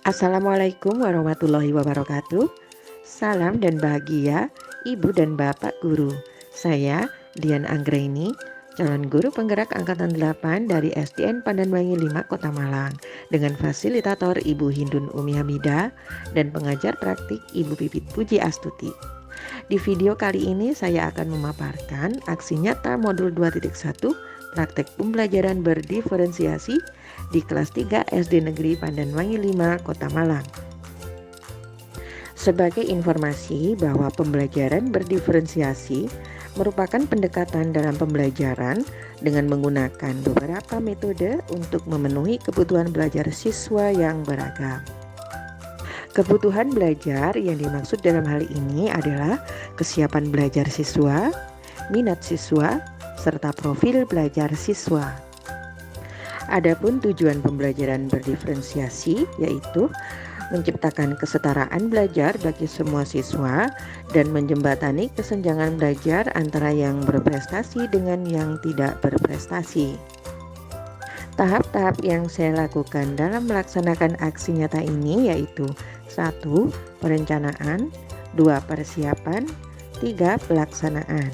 Assalamualaikum warahmatullahi wabarakatuh. Salam dan bahagia Ibu dan Bapak Guru. Saya Dian Anggraini, calon guru penggerak angkatan 8 dari SDN Pandanwangi 5 Kota Malang, dengan fasilitator Ibu Hindun Umi Hamidah dan pengajar praktik Ibu Pipit Puji Astuti. Di video kali ini saya akan memaparkan aksi nyata modul 2.1 praktek pembelajaran berdiferensiasi di kelas 3 SD Negeri Pandanwangi 5 Kota Malang. Sebagai informasi bahwa pembelajaran berdiferensiasi merupakan pendekatan dalam pembelajaran dengan menggunakan beberapa metode untuk memenuhi kebutuhan belajar siswa yang beragam. Kebutuhan belajar yang dimaksud dalam hal ini adalah kesiapan belajar siswa, minat siswa, serta profil belajar siswa. Adapun tujuan pembelajaran berdiferensiasi yaitu menciptakan kesetaraan belajar bagi semua siswa dan menjembatani kesenjangan belajar antara yang berprestasi dengan yang tidak berprestasi. Tahap-tahap yang saya lakukan dalam melaksanakan aksi nyata ini yaitu 1. Perencanaan, 2. Persiapan, 3. Pelaksanaan.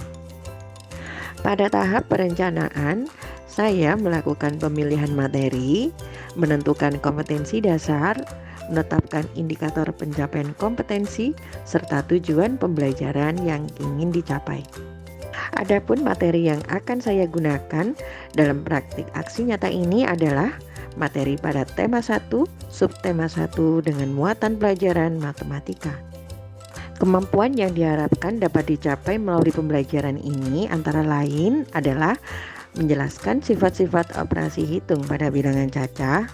Pada tahap perencanaan, saya melakukan pemilihan materi, menentukan kompetensi dasar, menetapkan indikator pencapaian kompetensi, serta tujuan pembelajaran yang ingin dicapai. Adapun materi yang akan saya gunakan dalam praktik aksi nyata ini adalah materi pada tema 1, subtema 1 dengan muatan pelajaran matematika. Kemampuan yang diharapkan dapat dicapai melalui pembelajaran ini antara lain adalah menjelaskan sifat-sifat operasi hitung pada bilangan cacah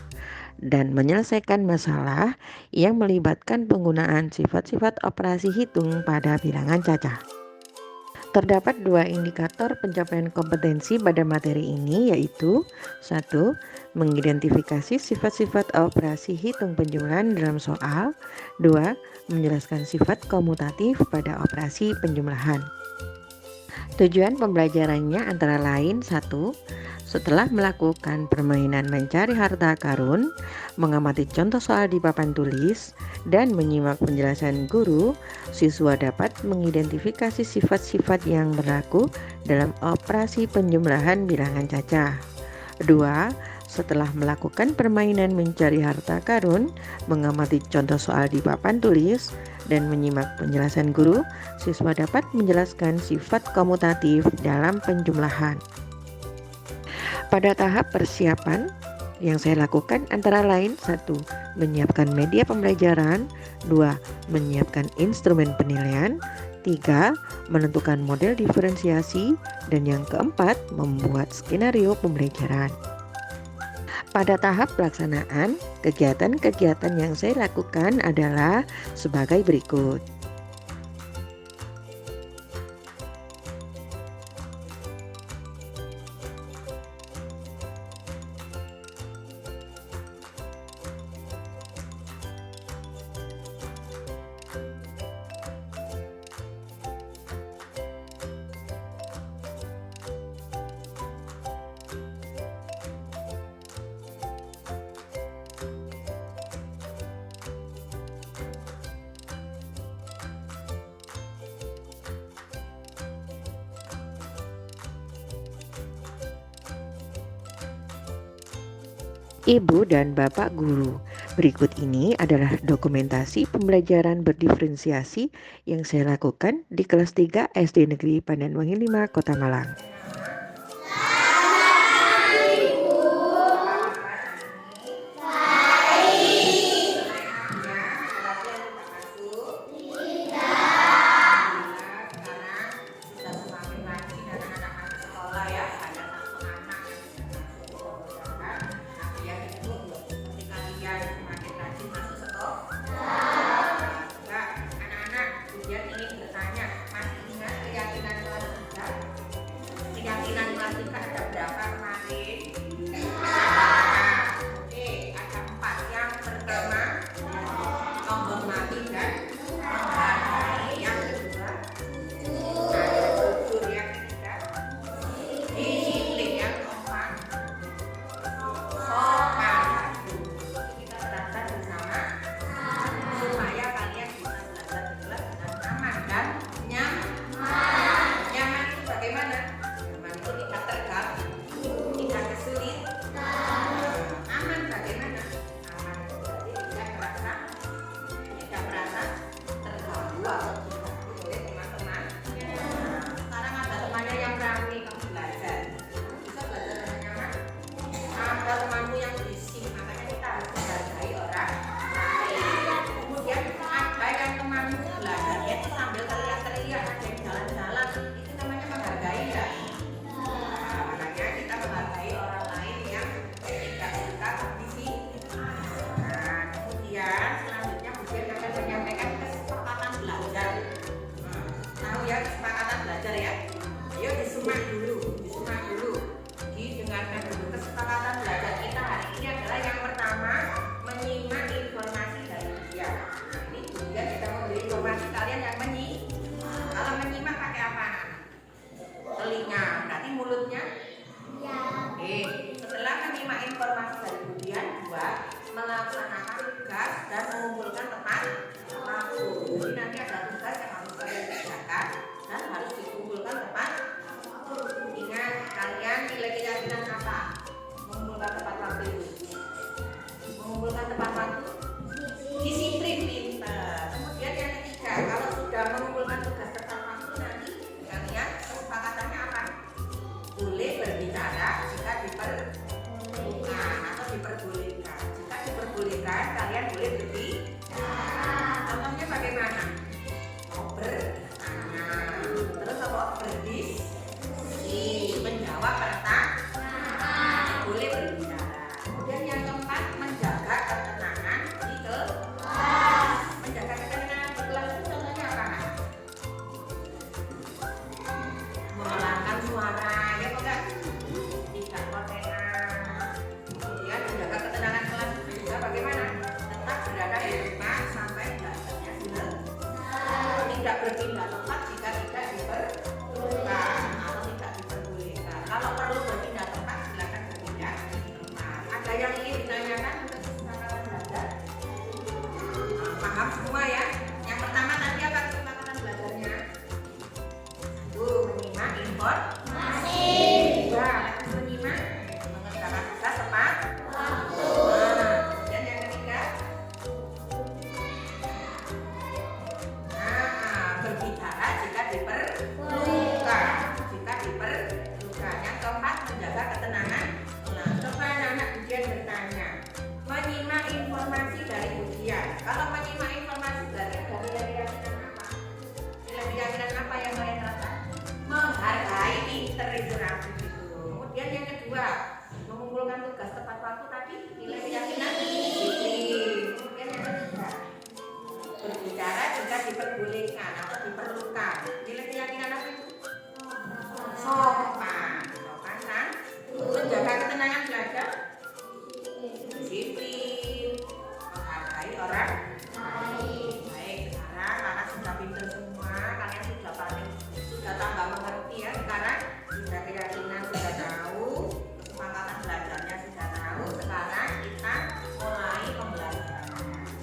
dan menyelesaikan masalah yang melibatkan penggunaan sifat-sifat operasi hitung pada bilangan cacah. Terdapat 2 indikator pencapaian kompetensi pada materi ini yaitu 1. Mengidentifikasi sifat-sifat operasi hitung penjumlahan dalam soal, 2. Menjelaskan sifat komutatif pada operasi penjumlahan. Tujuan pembelajarannya antara lain 1. Setelah melakukan permainan mencari harta karun, mengamati contoh soal di papan tulis, dan menyimak penjelasan guru, siswa dapat mengidentifikasi sifat-sifat yang berlaku dalam operasi penjumlahan bilangan cacah. 2. Setelah melakukan permainan mencari harta karun, mengamati contoh soal di papan tulis, dan menyimak penjelasan guru, siswa dapat menjelaskan sifat komutatif dalam penjumlahan. Pada tahap persiapan, yang saya lakukan antara lain 1. Menyiapkan media pembelajaran, 2. Menyiapkan instrumen penilaian, 3. Menentukan model diferensiasi, dan yang keempat, membuat skenario pembelajaran. Pada tahap pelaksanaan, kegiatan-kegiatan yang saya lakukan adalah sebagai berikut. Ibu dan Bapak Guru, berikut ini adalah dokumentasi pembelajaran berdiferensiasi yang saya lakukan di kelas 3 SD Negeri Pandanwangi 5 Kota Malang. informasi dari dia. Ini kemudian kita memberi informasi kalian yang kalau menyimak pakai apa? Telinga, berarti mulutnya? Ya. Setelah menyimak informasi dari kemudian dua, melaksanakan tugas dan mengumpulkan tepat waktu. Jadi nanti ada tugas yang harus kalian kerjakan dan harus dikumpulkan tepat waktu. Ingat, kalian nilai keyakinan apa? Mengumpulkan tepat waktu itu. Mengumpulkan tepat waktu, disiplin, pintar. Kemudian yang ketiga, kalau sudah mengumpulkan tugas tepat waktu, nanti kalian kesepakatannya apa? Boleh berbicara jika diperlukan atau diperbolehkan. Jika diperbolehkan, kalian boleh berbicara. Contohnya bagaimana? Bertanya, terus apa? Berdiskusi, menjawab pertanyaan, boleh berbicara. Kemudian yang keempat, menjaga ketenangan di kelas. Menjaga ketenangan di kelas itu contohnya apa? Menghilangkan suara, ya bukan? Tidak kotean. Kemudian menjaga ketenangan kelas itu juga bagaimana? Tetap berada di tempat sampai belajarnya selesai. Tidak berpindah tempat jika tidak diperlukan atau tidak diperbolehkan. Kalau perlu berpindah tempat, silakan berpindah tempat. Ada yang ingin ditanyakan untuk kesepakatan belajar? Paham semua ya? Yang pertama tadi apa kesepakatan belajarnya? Menyimak informasi. Dua, menyimak, mengerjakan tugas tepat waktu. Dan yang ketiga, berbicara jika diperlukan. Jika diperlukan. Yang keempat, menjaga ketenangan. Nah, coba anak-anak ujian bertanya, menyimak informasi dari ujian. Kalau menyimak informasi dari nilai keyakinan apa? Nilai keyakinan apa yang kalian terapkan? Menghargai, pinter itu rapi itu. Kemudian yang kedua, mengumpulkan tugas tepat waktu tadi, nilai keyakinan disiplin. Kemudian yang ketiga, berbicara jika diperbolehkan atau diperlukan. Nilai keyakinan apa itu? Sopan, sopan kan? Menjaga ketenangan belajar, disiplin, menghargai orang lain. Baik, sekarang karena sudah pinter semua, kalian sudah tambah mengerti ya. Sekarang sudah keyakinan sudah tahu, kesepakatan belajarnya sudah tahu. Sekarang kita mulai pembelajaran.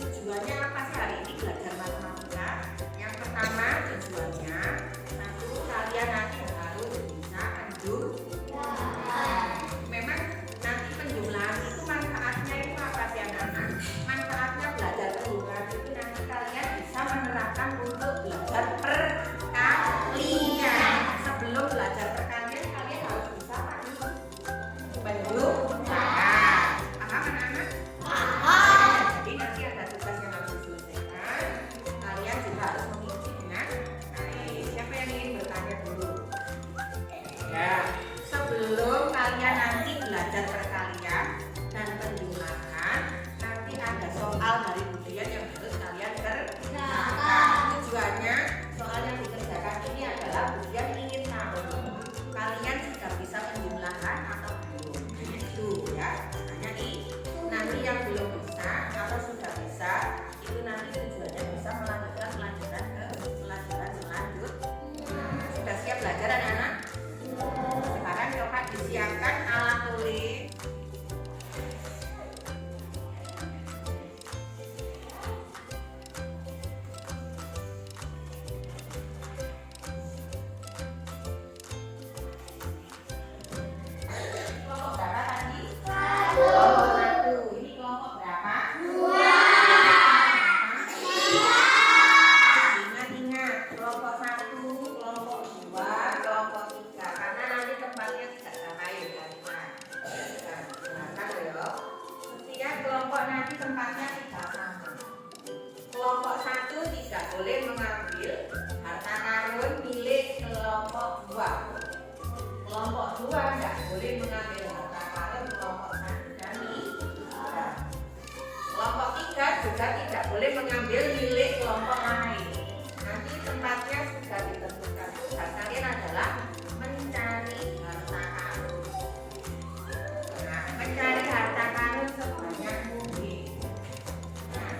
Tujuannya apa sih hari ini belajar matematika? Yang pertama tujuannya, satu, kalian nanti harus bisa menjumlahkan. Memang nanti penjumlahan itu manfaatnya itu apa sih anak-anak? Manfaatnya belajar penjumlahan itu nanti kalian bisa menerapkan untuk belajar perkalian. Sebelum belajar perkalian kalian harus bisa penjumlahan. Paham anak-anak? Paham. Jadi nanti ada tugas yang harus diselesaikan. Kalian juga harus mengikuti dengan baik. Siapa yang ingin bertanya dulu? Ya. Sebelum kalian nanti belajar perkalian dan penjumlahan, nanti ada soal dari ujian yang harus kalian kerjakan. Tujuannya soal yang dikerjakan ini adalah ujian ingin tahu kalian sudah bisa penjumlahan atau belum. Itu ya. Hanya nanti yang belum bisa atau sudah bisa itu nanti tujuannya bisa melanjutkan pelajaran selanjutnya. Sudah siap belajar anak-anak? Sekarang coba disiapkan alat tulis. Kelompok berapa tadi? Kelompok 1. Ini kelompok berapa? 2. Ingat-ingat, kelompok 1, kelompok 2, kelompok 3. Karena nanti tempatnya tidak sama ya, dengarkan ya. Setiap kelompok nanti tempatnya tidak sama. Kelompok 1 tidak boleh mengambil harta karun milik kelompok 2. Kelompok 2 tidak boleh mengambil harta karun kelompok 1 dan 3. Kelompok 3 juga tidak boleh mengambil milik kelompok lain. Nanti tempatnya sudah ditentukan. Tugas kalian adalah mencari harta karun. Nah, mencari harta karun sebanyak mungkin. Nah,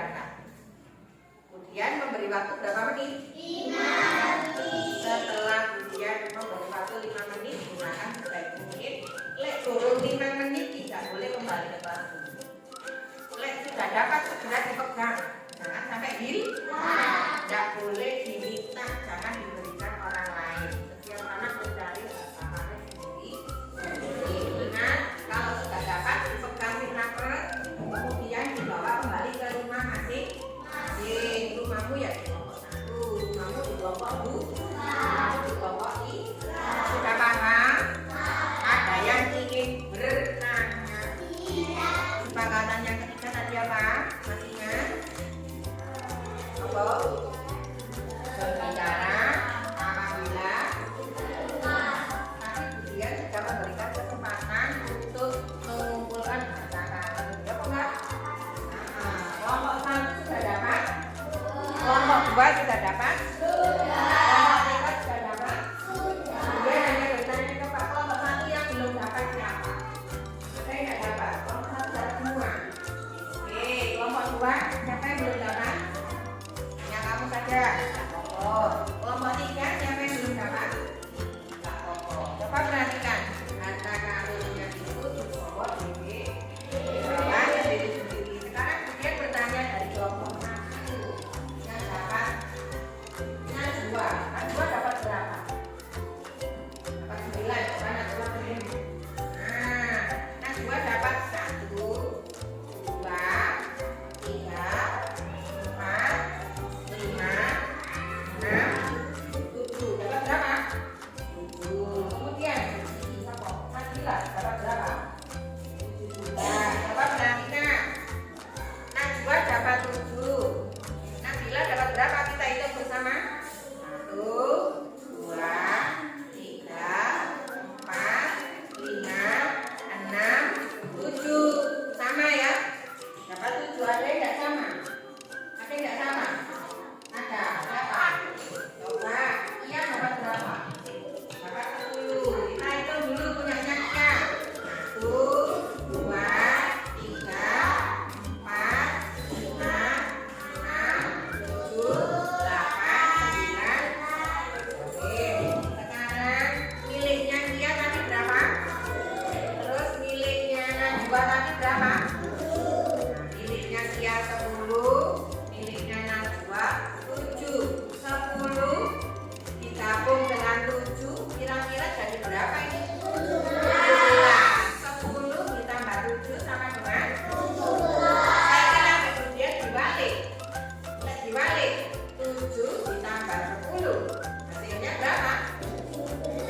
berangkat. Kemudian memberi waktu berapa menit? 5 menit. Setelah kemudian memberi waktu 5 menit, gunakan sebaik mungkin. Lek turun 5 menit tidak boleh kembali ke kelas dulu. Lek sudah dapat segera dipegang, jangan sampai hilang. Tidak boleh diminta, jangan diberikan orang lain. Setiap anak mencari harta sendiri. Ingat, kalau sudah dapat dipegang rapat, kemudian dibawa kembali ke rumah masing-masing. Rumahmu ya di kelompok 1, rumahmu di kelompok 2, rumahmu di kelompok 3. Sudah paham? Ada yang ingin bertanya? Kesepakatan yang ketiga tadi apa? Masih ingat? Apa? Berbicara apabila tapi kemudian sudah memberikan kesempatan untuk mengumpulkan harta karun. Ya apa enggak? Kelompok 1 sudah dapat? Kelompok 2 sudah dapat? Kelompok 3 sudah dapat? Dia hanya bertanya kepada kelompok 1 yang belum dapat siapa? Saya tidak dapat. Kelompok 1 dapat semua. Oke, kelompok 2 siapa yang belum dapat? Hanya kamu saja. Kelompok 3 siapa yang belum dapat? Coba perhatikan harta karunnya itu dibawa di bawah sendiri. Sekarang kemudian bertanya dari kelompok 1 yang dapat Najwa. Najwa dapat berapa? Dapat 9. Coba Najwa beri. Nah, Najwa dapat 1, 2, 3, 4, 5, 6, 7. Dapat berapa? 7. Kemudian Nabila dapat berapa? 7 juta. Coba perhatikan. Najwa dapat 7. Nabila dapat berapa? Kita hitung bersama. 1, 2, 3, 4, 5, 6, 7. Sama ya? Dapat 7. Ada yang tidak sama? Ada yang tidak sama? Ada. Berapa? Coba. Ia dapat berapa? Dapat 10. Kita hitung dulu punyanya Ia. 1, 2, 3, 4, 5, 6, 7, 8, 9. Oke. Sekarang miliknya Ia tadi berapa? Terus miliknya Najwa tadi berapa? Miliknya Ia 10, miliknya Najwa 7. 10 digabung dengan 7 kira-kira jadi berapa ini? 10 ditambah 7 sama dengan 17. Saya kira kemudian dibalik. Dibalik 7 ditambah 10 hasilnya berapa?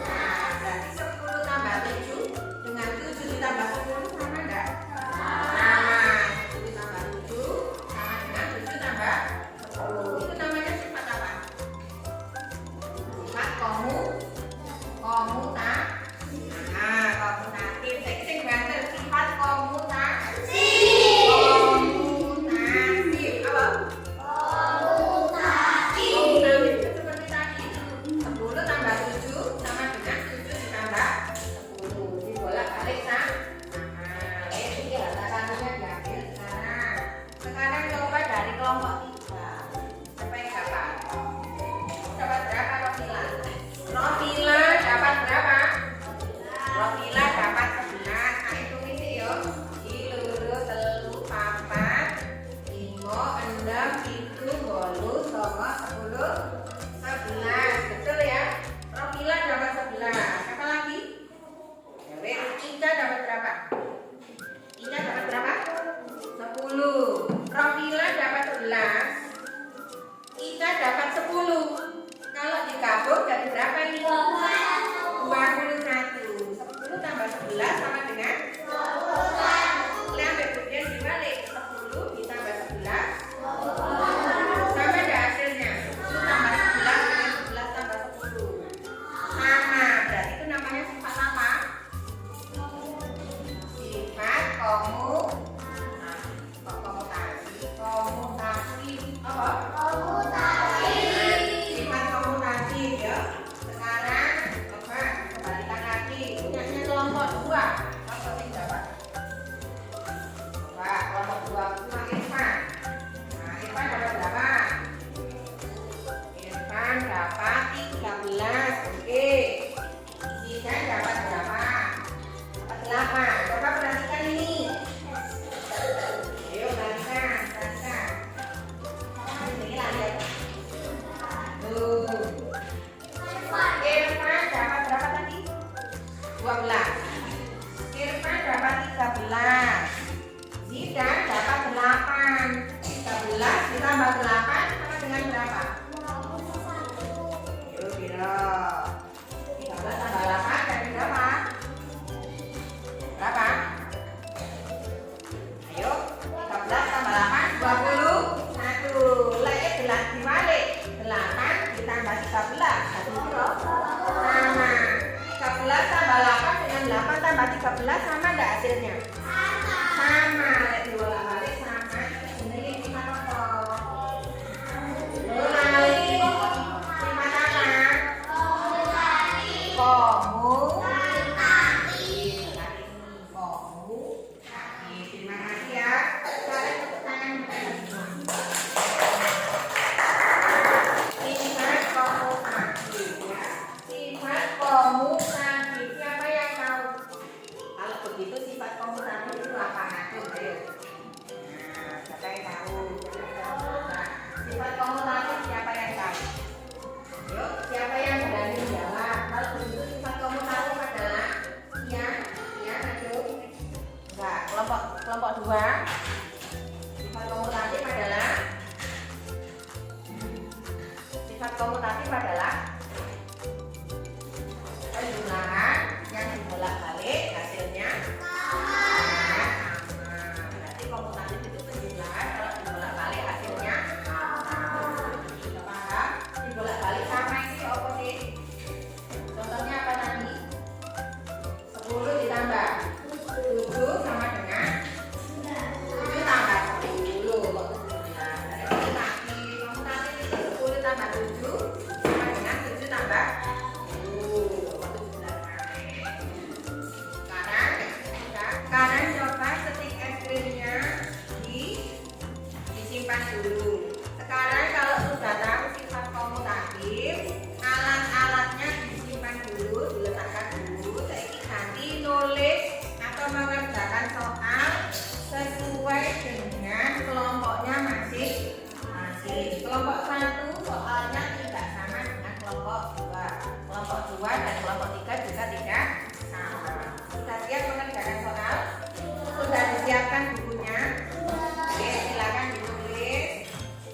Nah, berarti 10 tambah 7 dengan 7 ditambah 10 sama enggak? Sama. 7 ditambah 7 sama dengan 7 tambah 10. Itu namanya sifat apa? Sifat komutatif. Nah, komutatif. Saya sing banter sifat komutatif. Komutatif. Apa? Komutatif itu seperti tadi. 10 tambah 7 sama dengan 7 ditambah 10. Dibolak-balik sama. Nah, ini harta karunnya diambil sekarang. Sekarang coba dari kelompok 3. Siapa yang dapat? Dapat berapa Rofila? Rofila dapat berapa? Rofila dapat 11. Nah, hitung ini yo. 2, 3, 4, 5, 6, 7, 8, 9, 10, 11. Betul ya? Rofila dapat 11. Siapa lagi? Ika dapat berapa? Ika dapat berapa? 10. Rofila dapat 11. Ika dapat 10. Kalau digabung jadi berapa ini? 21. 10 tambah 11 sama dengan 21. Lihat kemudian dibalik. 10 ditambah 11 sama ada hasilnya. 10 tambah 11 dengan 11 tambah 10 sama. Berarti itu namanya sifat apa? Sifat komutatif. Apa? Sifat komutatif ya. Sekarang coba kembalikan lagi. Punyanya kelompok 2. Apa yang dapat? Coba kelompok 2 punya Irfan. komutatif adalah penjumlahan yang dibolak-balik hasilnya sama. Berarti komutatif itu penjumlahan kalau dibolak-balik hasilnya sama. Sudah paham? Dibolak-balik sama itu apa sih? Contohnya apa tadi? 10 ditambah 7 sama dengan 7 tambah 10. Kok 7 tadi? Komutatif itu 10 tambah 7 sama dengan 7 tambah 10. Sekarang coba ketik es krimnya disimpan dulu. Sekarang kalau sudah tahu sifat komutatif, alat-alatnya disimpan dulu, diletakkan dulu. Saya ganti nulis atau mengerjakan soal sesuai dengan kelompoknya masing-masing. Kelompok 1 soalnya tidak sama dengan kelompok 2. Kelompok 2 dan kelompok 3 juga tidak sama. Sudah siap mengerjakan soal? Sudah disiapkan bukunya? Oke, silakan ditulis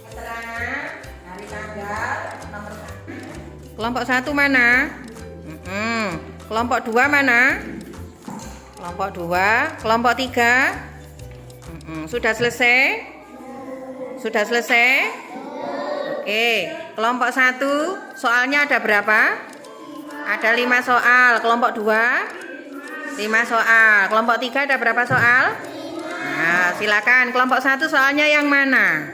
keterangan hari tanggal nomor 1. Kelompok 1 mana? Kelompok 2 mana? Kelompok 2. Kelompok 3? Sudah selesai? Sudah selesai? Oke, kelompok 1 soalnya ada berapa? Ada 5 soal. Kelompok 2? 5 soal. Kelompok 3 ada berapa soal? Nah, silakan. Kelompok 1 soalnya yang mana?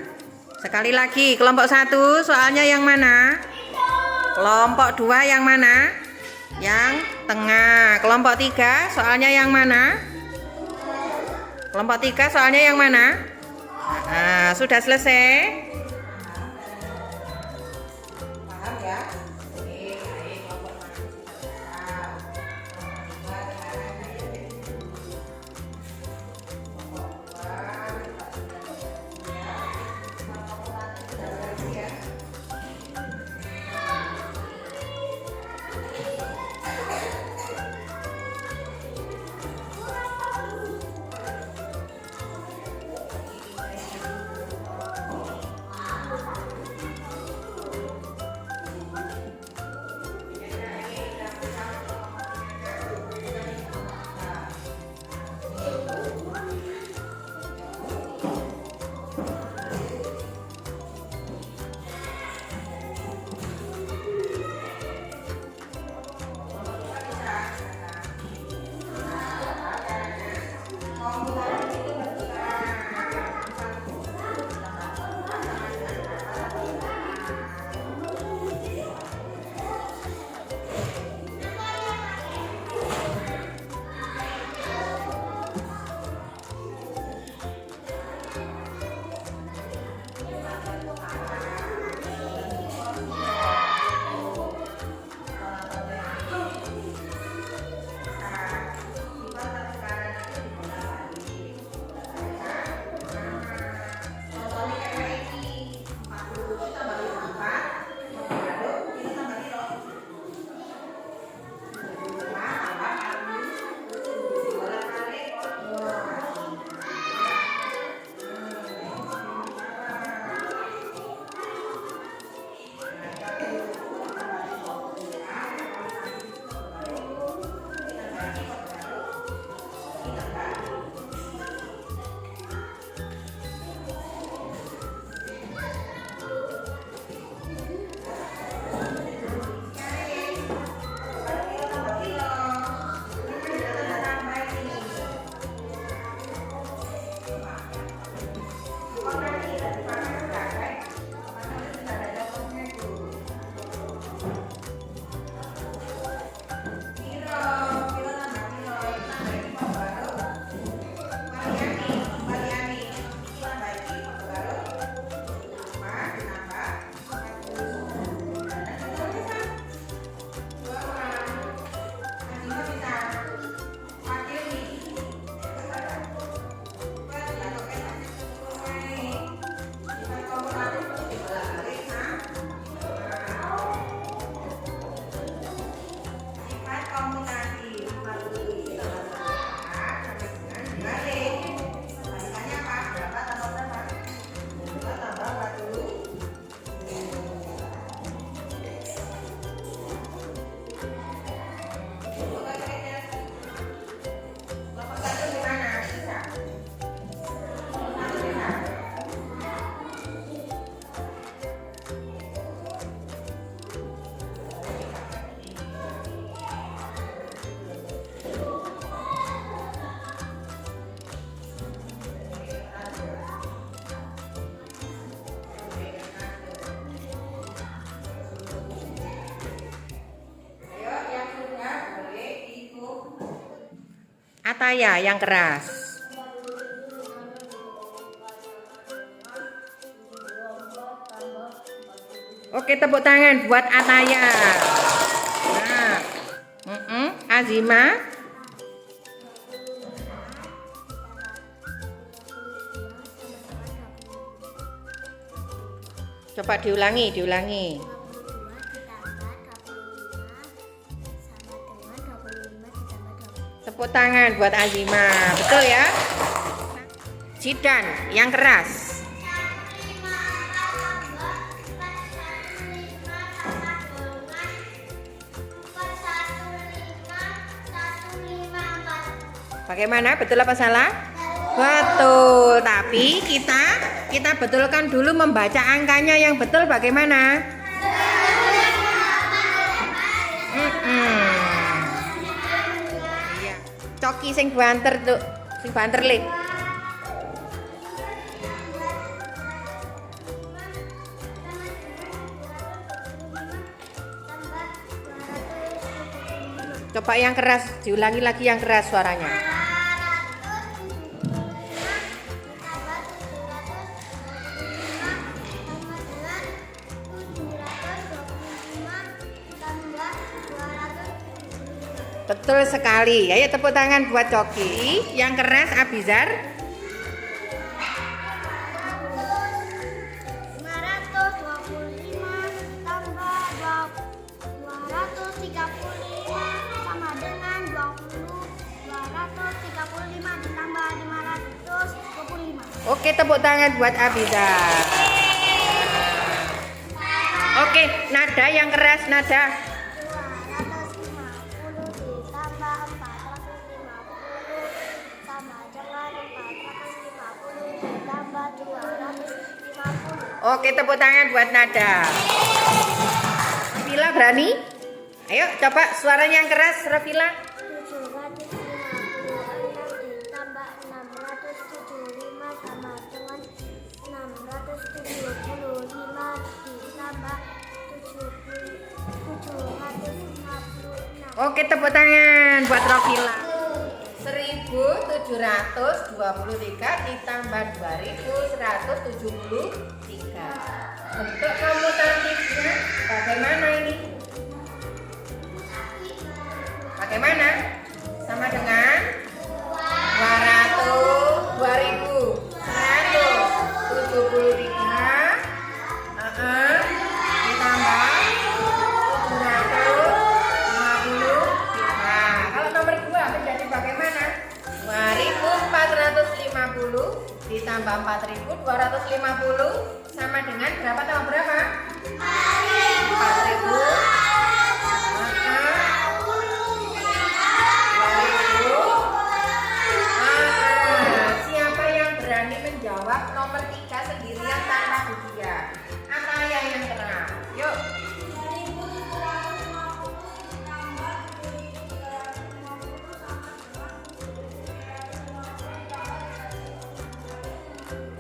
Sekali lagi, kelompok 1 soalnya yang mana? Kelompok 2 yang mana? Yang tengah. Kelompok 3 soalnya yang mana? Kelompok 3 soalnya yang mana? Nah, sudah selesai? Paham ya? Ataya yang keras. Oke, tepuk tangan buat Ataya. Nah, Azima. Coba diulangi. Tepuk tangan buat Azima. Betul ya? Jidan yang keras. Bagaimana? Betul apa salah? Betul. Tapi kita betulkan dulu membaca angkanya yang betul bagaimana? Iya. Coki sing banter tuh, sing banter le. Coba yang keras, diulangi lagi yang keras suaranya. Betul sekali. Ayo tepuk tangan buat Coki. Yang keras Abizar. 525 tambah 235 sama dengan 20. 235 ditambah 525. Oke, tepuk tangan buat Abizar. Oke, nada yang keras, nada. 250 Oke, tepuk tangan buat nada. Rafila berani? Ayo coba suaranya yang keras, Rafila. 756 ditambah 675 sama dengan 675 ditambah 756. Oke, tepuk tangan buat Rafila. 1723 ditambah 2173. Bentuk komutatifnya bagaimana ini? Bagaimana? Sama dengan 2173 ditambah 753. Kalau nomor 2 menjadi bagaimana? 2450 ditambah 4250 sama dengan berapa tambah berapa? 4000. Siapa yang berani menjawab nomor 3 sendirian tanpa hadiah? Ataya yang keras. Yuk.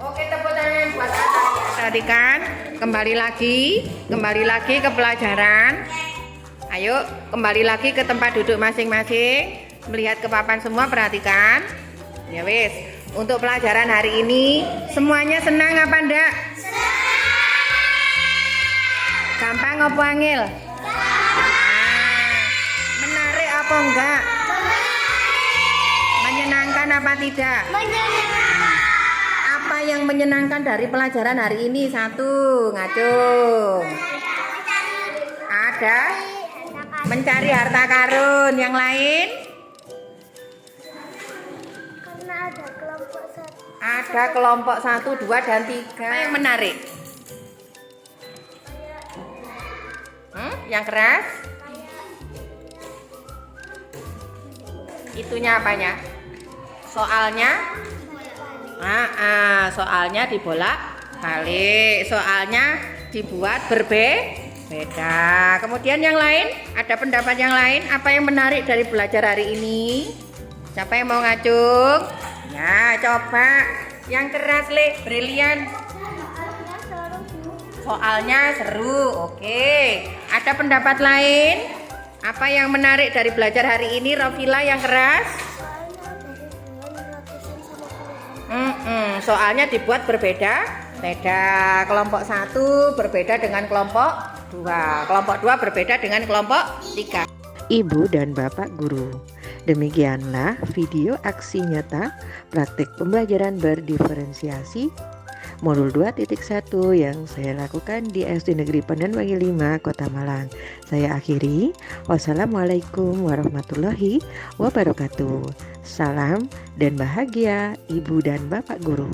Oke, tepuk tangan buat Ataya. Perhatikan, kembali lagi ke pelajaran. Ayo, kembali lagi ke tempat duduk masing-masing. Melihat ke papan semua, perhatikan. Ya wis, untuk pelajaran hari ini semuanya senang apa enggak? Gampang apa angel? Menarik apa enggak? Menyenangkan apa tidak? Apa yang menyenangkan dari pelajaran hari ini? Satu, ngacung. Ada mencari harta karun. Yang lain? Karena ada kelompok satu. Ada kelompok 1, 2, dan 3. Apa yang menarik? Yang keras? Itunya apanya? Soalnya? Soalnya dibolak-balik. Soalnya dibuat berbeda. Kemudian yang lain? Ada pendapat yang lain? Apa yang menarik dari belajar hari ini? Siapa yang mau ngacung? Ya, coba. Yang keras, Le. Brilian. Soalnya seru. Oke. Ada pendapat lain? Apa yang menarik dari belajar hari ini, Rafila yang keras? Soalnya dibuat berbeda-beda. Kelompok 1 berbeda dengan kelompok 2. Kelompok 2 berbeda dengan kelompok 3. Ibu dan Bapak Guru. Demikianlah video aksi nyata praktik pembelajaran berdiferensiasi Modul 2.1 yang saya lakukan di SD Negeri Pandan Wangi 5, Kota Malang. Saya akhiri. Wassalamualaikum warahmatullahi wabarakatuh. Salam dan bahagia Ibu dan Bapak Guru.